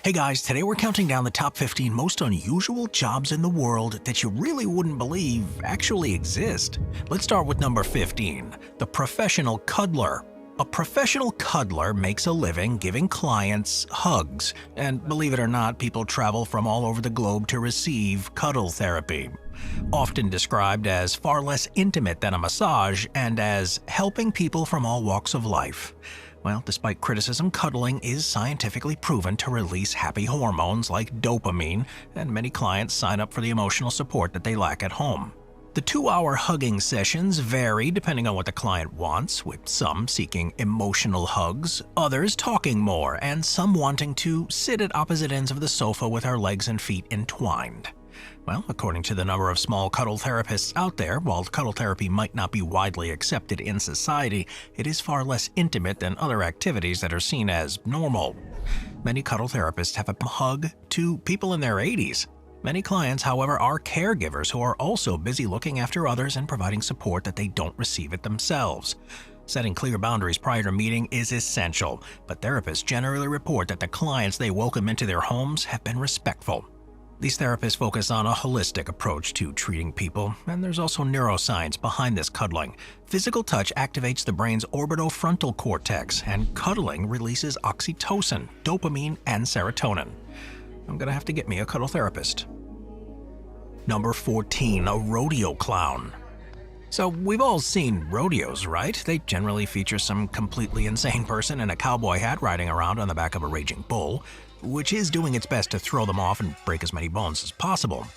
Hey guys, today we're counting down the top 15 most unusual jobs in the world that you really wouldn't believe actually exist. Let's start with number 15, the professional cuddler. A professional cuddler makes a living giving clients hugs, and believe it or not, people travel from all over the globe to receive cuddle therapy. Often described as far less intimate than a massage and as helping people from all walks of life. Well, despite criticism, cuddling is scientifically proven to release happy hormones like dopamine, and many clients sign up for the emotional support that they lack at home. The 2-hour hugging sessions vary depending on what the client wants, with some seeking emotional hugs, others talking more, and some wanting to sit at opposite ends of the sofa with our legs and feet entwined. Well, according to the number of small cuddle therapists out there, while cuddle therapy might not be widely accepted in society, it is far less intimate than other activities that are seen as normal. Many cuddle therapists have a hug to people in their 80s. Many clients, however, are caregivers who are also busy looking after others and providing support that they don't receive it themselves. Setting clear boundaries prior to meeting is essential, but therapists generally report that the clients they welcome into their homes have been respectful. These therapists focus on a holistic approach to treating people, and there's also neuroscience behind this cuddling. Physical touch activates the brain's orbitofrontal cortex, and cuddling releases oxytocin, dopamine, and serotonin. I'm gonna have to get me a cuddle therapist. Number 14, a rodeo clown. So we've all seen rodeos, right? They generally feature some completely insane person in a cowboy hat riding around on the back of a raging bull, which is doing its best to throw them off and break as many bones as possible.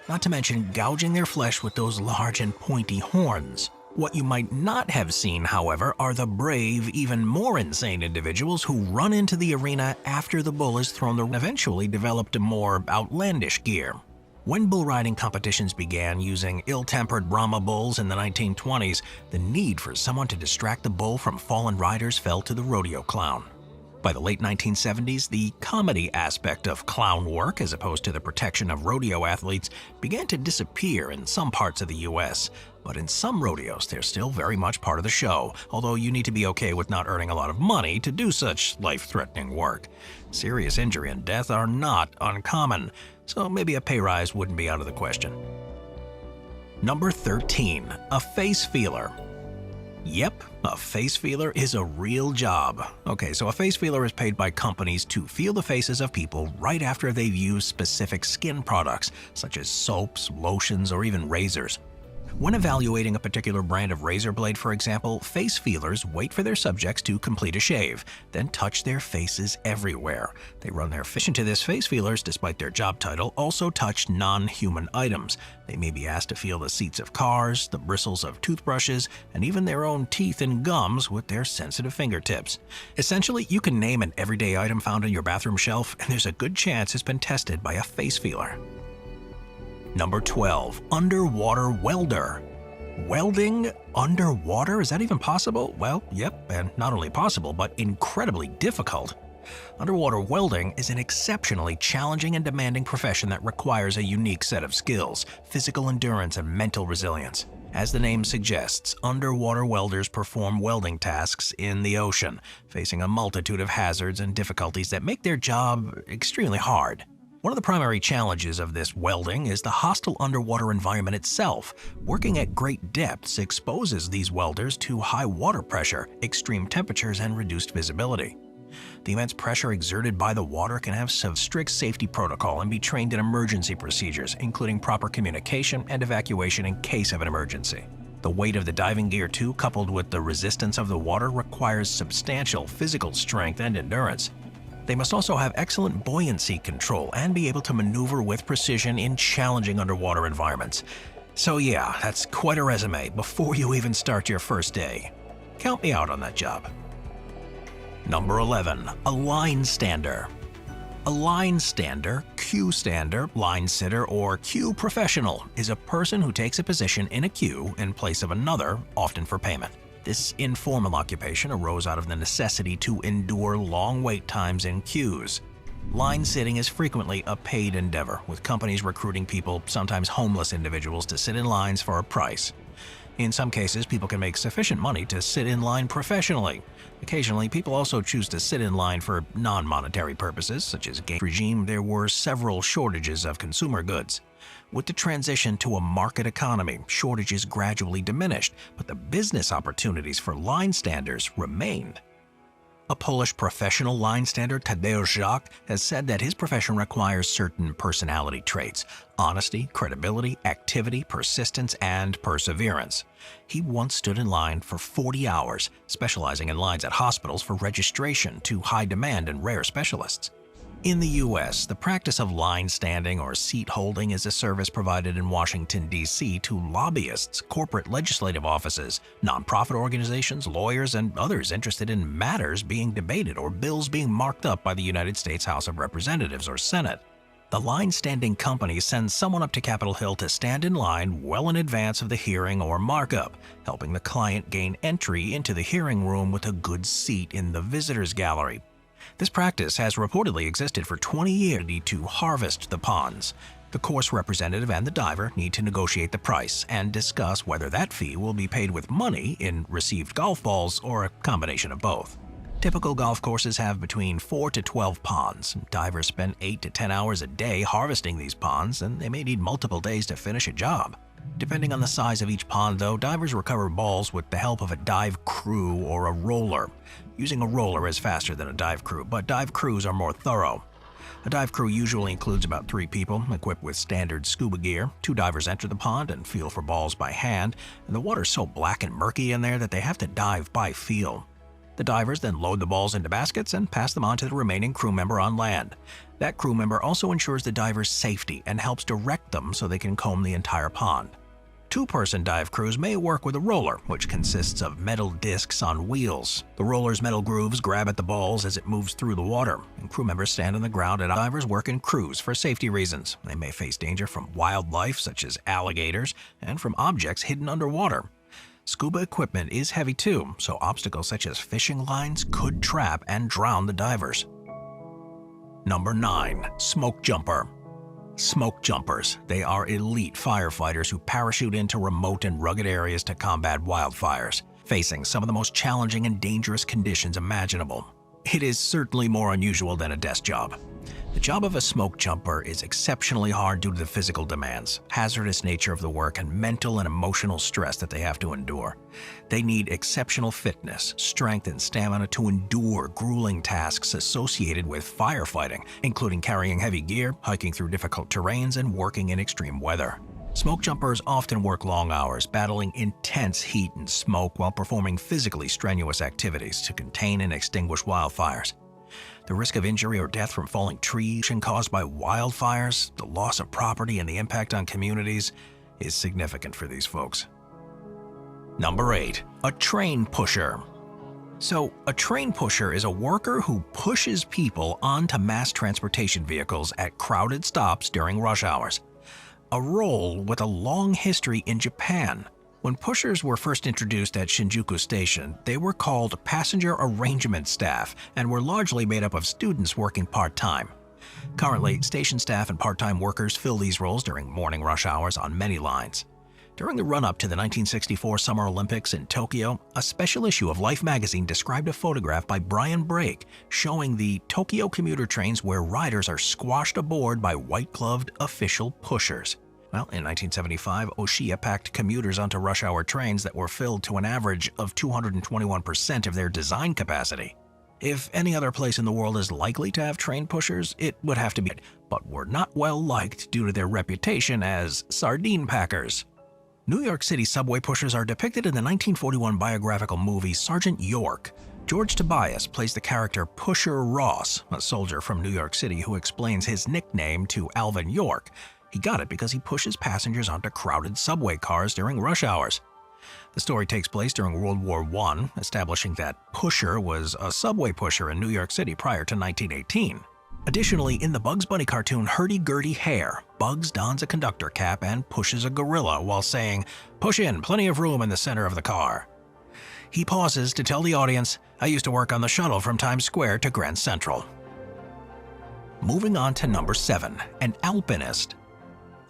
Not to mention gouging their flesh with those large and pointy horns. What you might not have seen, however, are the brave, even more insane individuals who run into the arena after the bull is thrown and eventually developed more outlandish gear. When bull riding competitions began using ill-tempered Brahma bulls in the 1920s, the need for someone to distract the bull from fallen riders fell to the rodeo clown. By the late 1970s, the comedy aspect of clown work, as opposed to the protection of rodeo athletes, began to disappear in some parts of the US. But in some rodeos, they're still very much part of the show, although you need to be okay with not earning a lot of money to do such life-threatening work. Serious injury and death are not uncommon, so maybe a pay rise wouldn't be out of the question. Number 13, a face feeler. Yep, a face feeler is a real job. Okay, so a face feeler is paid by companies to feel the faces of people right after they've used specific skin products, such as soaps, lotions, or even razors. When evaluating a particular brand of razor blade, for example, face feelers wait for their subjects to complete a shave, then touch their faces everywhere. They run their fish into this face feelers, despite their job title, also touch non-human items. They may be asked to feel the seats of cars, the bristles of toothbrushes, and even their own teeth and gums with their sensitive fingertips. Essentially, you can name an everyday item found on your bathroom shelf, and there's a good chance it's been tested by a face feeler. Number 12, underwater welder. Welding underwater? Is that even possible? Well, yep, and not only possible, but incredibly difficult. Underwater welding is an exceptionally challenging and demanding profession that requires a unique set of skills, physical endurance, and mental resilience. As the name suggests, underwater welders perform welding tasks in the ocean, facing a multitude of hazards and difficulties that make their job extremely hard. One of the primary challenges of this welding is the hostile underwater environment itself. Working at great depths exposes these welders to high water pressure, extreme temperatures, and reduced visibility. The immense pressure exerted by the water can have some strict safety protocol and be trained in emergency procedures, including proper communication and evacuation in case of an emergency. The weight of the diving gear, too, coupled with the resistance of the water, requires substantial physical strength and endurance. They must also have excellent buoyancy control and be able to maneuver with precision in challenging underwater environments. So yeah, that's quite a resume before you even start your first day. Count me out on that job. Number 11, a line stander. A line stander, queue stander, line sitter, or queue professional is a person who takes a position in a queue in place of another, often for payment. This informal occupation arose out of the necessity to endure long wait times in queues. Line sitting is frequently a paid endeavor, with companies recruiting people, sometimes homeless individuals, to sit in lines for a price. In some cases, people can make sufficient money to sit in line professionally. Occasionally, people also choose to sit in line for non-monetary purposes, such as game regime. There were several shortages of consumer goods. With the transition to a market economy, shortages gradually diminished, but the business opportunities for line standers remained. A Polish professional line stander, Tadeusz Żak, has said that his profession requires certain personality traits: honesty, credibility, activity, persistence, and perseverance. He once stood in line for 40 hours, specializing in lines at hospitals for registration to high demand and rare specialists. In the U.S., the practice of line standing or seat holding is a service provided in Washington, D.C. to lobbyists, corporate legislative offices, nonprofit organizations, lawyers, and others interested in matters being debated or bills being marked up by the United States House of Representatives or Senate. The line standing company sends someone up to Capitol Hill to stand in line well in advance of the hearing or markup, helping the client gain entry into the hearing room with a good seat in the visitors gallery. This practice has reportedly existed for 20 years to harvest the ponds. The course representative and the diver need to negotiate the price and discuss whether that fee will be paid with money in received golf balls or a combination of both. Typical golf courses have between 4 to 12 ponds. Divers spend 8 to 10 hours a day harvesting these ponds, and they may need multiple days to finish a job. Depending on the size of each pond, though, divers recover balls with the help of a dive crew or a roller. Using a roller is faster than a dive crew, but dive crews are more thorough. A dive crew usually includes about 3 people, equipped with standard scuba gear. 2 divers enter the pond and feel for balls by hand, and the water's so black and murky in there that they have to dive by feel. The divers then load the balls into baskets and pass them on to the remaining crew member on land. That crew member also ensures the diver's safety and helps direct them so they can comb the entire pond. 2-person dive crews may work with a roller, which consists of metal discs on wheels. The roller's metal grooves grab at the balls as it moves through the water, and crew members stand on the ground and divers work in crews for safety reasons. They may face danger from wildlife such as alligators and from objects hidden underwater. Scuba equipment is heavy too, so obstacles such as fishing lines could trap and drown the divers. Number 9. Smoke jumper. Smoke jumpers. They are elite firefighters who parachute into remote and rugged areas to combat wildfires, facing some of the most challenging and dangerous conditions imaginable. It is certainly more unusual than a desk job. The job of a smoke jumper is exceptionally hard due to the physical demands, hazardous nature of the work, and mental and emotional stress that they have to endure. They need exceptional fitness, strength, and stamina to endure grueling tasks associated with firefighting, including carrying heavy gear, hiking through difficult terrains, and working in extreme weather. Smoke jumpers often work long hours, battling intense heat and smoke while performing physically strenuous activities to contain and extinguish wildfires. The risk of injury or death from falling trees caused by wildfires, the loss of property, and the impact on communities is significant for these folks. Number 8. A train pusher. So, a train pusher is a worker who pushes people onto mass transportation vehicles at crowded stops during rush hours. A role with a long history in Japan. When pushers were first introduced at Shinjuku Station, they were called passenger arrangement staff and were largely made up of students working part-time. Currently, station staff and part-time workers fill these roles during morning rush hours on many lines. During the run-up to the 1964 Summer Olympics in Tokyo, a special issue of Life magazine described a photograph by Brian Brake showing the Tokyo commuter trains where riders are squashed aboard by white-gloved official pushers. Well, in 1975, Oshiya packed commuters onto rush-hour trains that were filled to an average of 221% of their design capacity. If any other place in the world is likely to have train pushers, it would have to be, but were not well liked due to their reputation as sardine packers. New York City subway pushers are depicted in the 1941 biographical movie Sergeant York. George Tobias plays the character Pusher Ross, a soldier from New York City who explains his nickname to Alvin York. He got it because he pushes passengers onto crowded subway cars during rush hours. The story takes place during World War I, establishing that Pusher was a subway pusher in New York City prior to 1918. Additionally, in the Bugs Bunny cartoon Hurdy-Gurdy Hare, Bugs dons a conductor cap and pushes a gorilla while saying, "Push in, plenty of room in the center of the car." He pauses to tell the audience, "I used to work on the shuttle from Times Square to Grand Central." Moving on to number 7, an alpinist.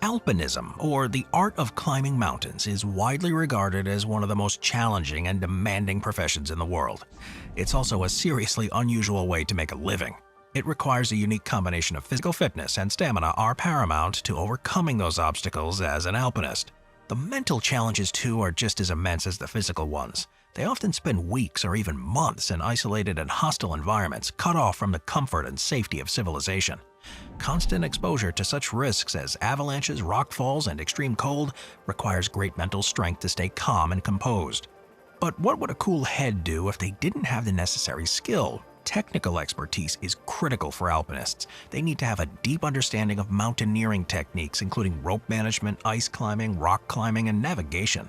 Alpinism, or the art of climbing mountains, is widely regarded as one of the most challenging and demanding professions in the world. It's also a seriously unusual way to make a living. It requires a unique combination of physical fitness and stamina are paramount to overcoming those obstacles as an alpinist. The mental challenges, too, are just as immense as the physical ones. They often spend weeks or even months in isolated and hostile environments, cut off from the comfort and safety of civilization. Constant exposure to such risks as avalanches, rockfalls, and extreme cold requires great mental strength to stay calm and composed. But what would a cool head do if they didn't have the necessary skill? Technical expertise is critical for alpinists. They need to have a deep understanding of mountaineering techniques, including rope management, ice climbing, rock climbing, and navigation.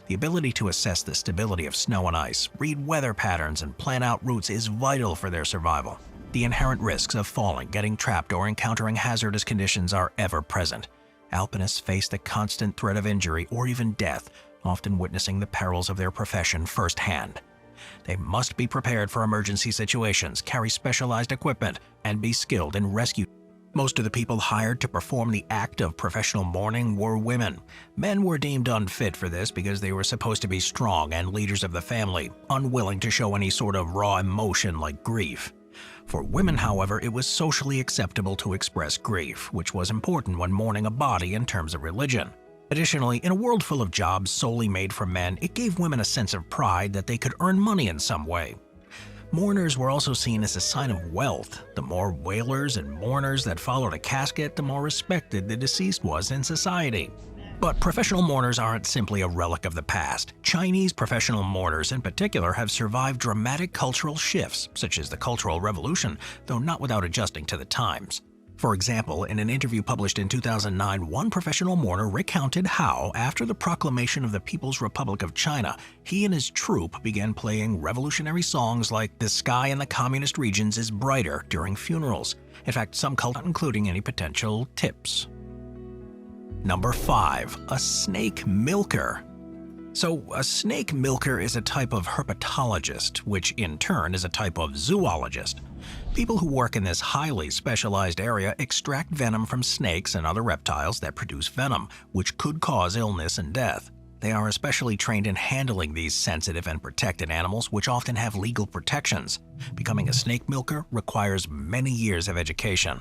The ability to assess the stability of snow and ice, read weather patterns, and plan out routes is vital for their survival. The inherent risks of falling, getting trapped, or encountering hazardous conditions are ever present. Alpinists face the constant threat of injury or even death, often witnessing the perils of their profession firsthand. They must be prepared for emergency situations, carry specialized equipment, and be skilled in rescue. Most of the people hired to perform the act of professional mourning were women. Men were deemed unfit for this because they were supposed to be strong and leaders of the family, unwilling to show any sort of raw emotion like grief. For women, however, it was socially acceptable to express grief, which was important when mourning a body in terms of religion. Additionally, in a world full of jobs solely made for men, it gave women a sense of pride that they could earn money in some way. Mourners were also seen as a sign of wealth. The more wailers and mourners that followed a casket, the more respected the deceased was in society. But professional mourners aren't simply a relic of the past. Chinese professional mourners in particular have survived dramatic cultural shifts, such as the Cultural Revolution, though not without adjusting to the times. For example, in an interview published in 2009, one professional mourner recounted how, after the proclamation of the People's Republic of China, he and his troupe began playing revolutionary songs like "The Sky in the Communist Regions is Brighter" during funerals. In fact, some cult, including any potential tips. Number 5. A snake milker. So, a snake milker is a type of herpetologist, which in turn is a type of zoologist. People who work in this highly specialized area extract venom from snakes and other reptiles that produce venom, which could cause illness and death. They are especially trained in handling these sensitive and protected animals, which often have legal protections. Becoming a snake milker requires many years of education.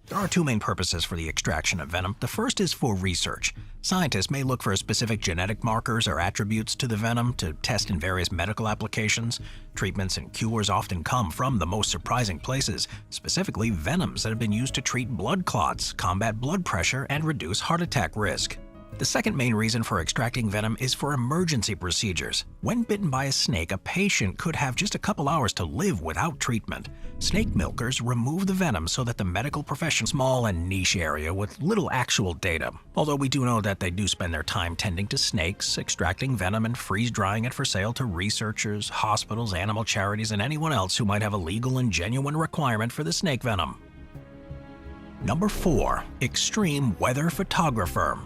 There are two main purposes for the extraction of venom. The first is for research. Scientists may look for specific genetic markers or attributes to the venom to test in various medical applications. Treatments and cures often come from the most surprising places, specifically venoms that have been used to treat blood clots, combat blood pressure, and reduce heart attack risk. The second main reason for extracting venom is for emergency procedures. When bitten by a snake, a patient could have just a couple hours to live without treatment. Snake milkers remove the venom so that the medical profession, small and niche area with little actual data. Although we do know that they do spend their time tending to snakes, extracting venom and freeze-drying it for sale to researchers, hospitals, animal charities, and anyone else who might have a legal and genuine requirement for the snake venom. Number 4. Extreme weather photographer.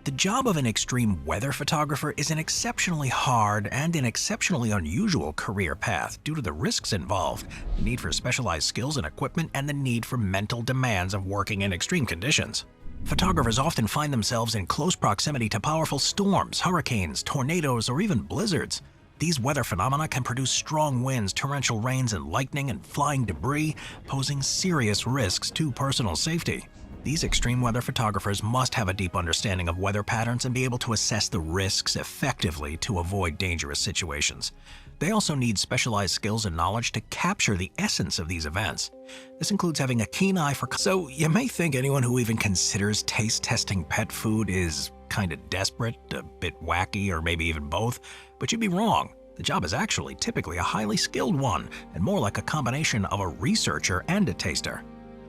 The job of an extreme weather photographer is an exceptionally hard and an exceptionally unusual career path due to the risks involved, the need for specialized skills and equipment, and the need for mental demands of working in extreme conditions. Photographers often find themselves in close proximity to powerful storms, hurricanes, tornadoes, or even blizzards. These weather phenomena can produce strong winds, torrential rains, and lightning and flying debris, posing serious risks to personal safety. These extreme weather photographers must have a deep understanding of weather patterns and be able to assess the risks effectively to avoid dangerous situations. They also need specialized skills and knowledge to capture the essence of these events. This includes having a keen eye for... So you may think anyone who even considers taste testing pet food is kind of desperate, a bit wacky, or maybe even both, but you'd be wrong. The job is actually typically a highly skilled one, and more like a combination of a researcher and a taster.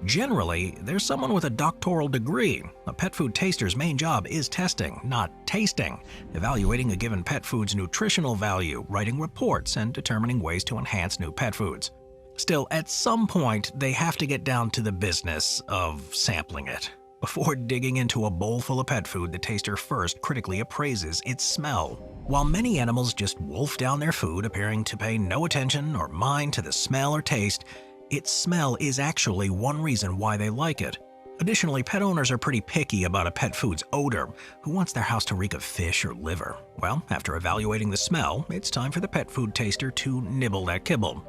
Generally, there's someone with a doctoral degree. A pet food taster's main job is testing, not tasting, evaluating a given pet food's nutritional value, writing reports, and determining ways to enhance new pet foods. Still, at some point, they have to get down to the business of sampling it. Before digging into a bowl full of pet food, the taster first critically appraises its smell. While many animals just wolf down their food, appearing to pay no attention or mind to the smell or taste, its smell is actually one reason why they like it. Additionally, pet owners are pretty picky about a pet food's odor. Who wants their house to reek of fish or liver? Well, after evaluating the smell, it's time for the pet food taster to nibble that kibble.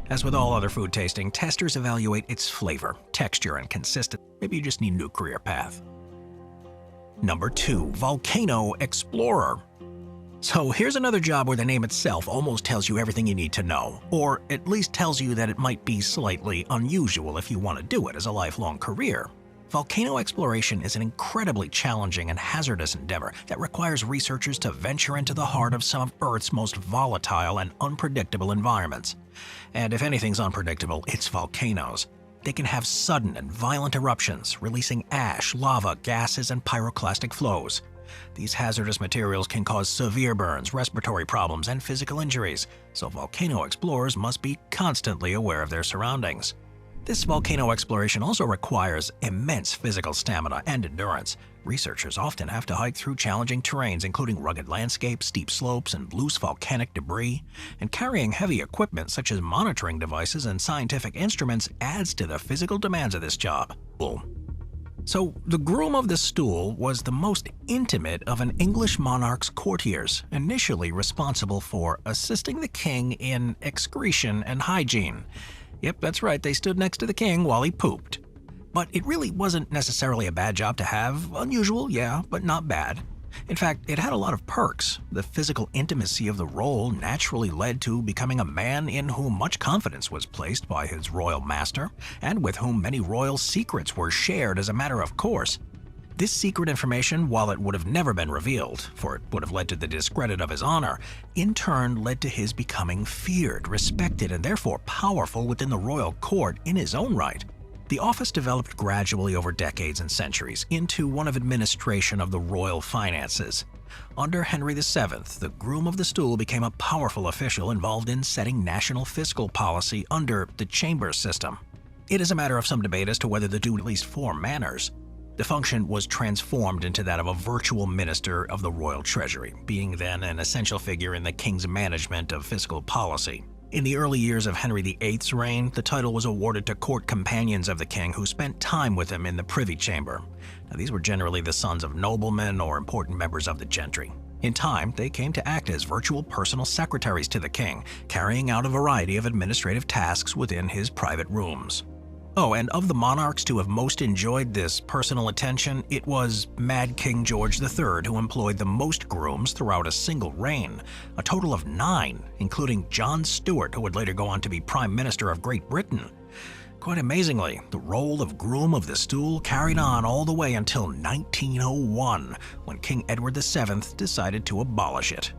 As with all other food tasting, testers evaluate its flavor, texture, and consistency. Maybe you just need a new career path. Number 2. Volcano Explorer. So here's another job where the name itself almost tells you everything you need to know, or at least tells you that it might be slightly unusual if you want to do it as a lifelong career. Volcano exploration is an incredibly challenging and hazardous endeavor that requires researchers to venture into the heart of some of Earth's most volatile and unpredictable environments. And if anything's unpredictable, it's volcanoes. They can have sudden and violent eruptions, releasing ash, lava, gases, and pyroclastic flows. These hazardous materials can cause severe burns, respiratory problems, and physical injuries, so volcano explorers must be constantly aware of their surroundings. This volcano exploration also requires immense physical stamina and endurance. Researchers often have to hike through challenging terrains including rugged landscapes, steep slopes, and loose volcanic debris. And carrying heavy equipment such as monitoring devices and scientific instruments adds to the physical demands of this job. So, the groom of the stool was the most intimate of an English monarch's courtiers, initially responsible for assisting the king in excretion and hygiene. Yep, that's right, they stood next to the king while he pooped. But it really wasn't necessarily a bad job to have. Unusual, yeah, but not bad. In fact, it had a lot of perks. The physical intimacy of the role naturally led to becoming a man in whom much confidence was placed by his royal master, and with whom many royal secrets were shared as a matter of course. This secret information, while it would have never been revealed, for it would have led to the discredit of his honor, in turn led to his becoming feared, respected, and therefore powerful within the royal court in his own right. The office developed gradually over decades and centuries into one of administration of the royal finances. Under Henry VII, the groom of the stool became a powerful official involved in setting national fiscal policy under the chamber system. It is a matter of some debate as to whether the do at least 4 manners. The function was transformed into that of a virtual minister of the royal treasury, being then an essential figure in the king's management of fiscal policy. In the early years of Henry VIII's reign, the title was awarded to court companions of the king who spent time with him in the privy chamber. Now, these were generally the sons of noblemen or important members of the gentry. In time, they came to act as virtual personal secretaries to the king, carrying out a variety of administrative tasks within his private rooms. Oh, and of the monarchs to have most enjoyed this personal attention, it was Mad King George III who employed the most grooms throughout a single reign, a total of 9, including John Stuart, who would later go on to be Prime Minister of Great Britain. Quite amazingly, the role of groom of the stool carried on all the way until 1901, when King Edward VII decided to abolish it.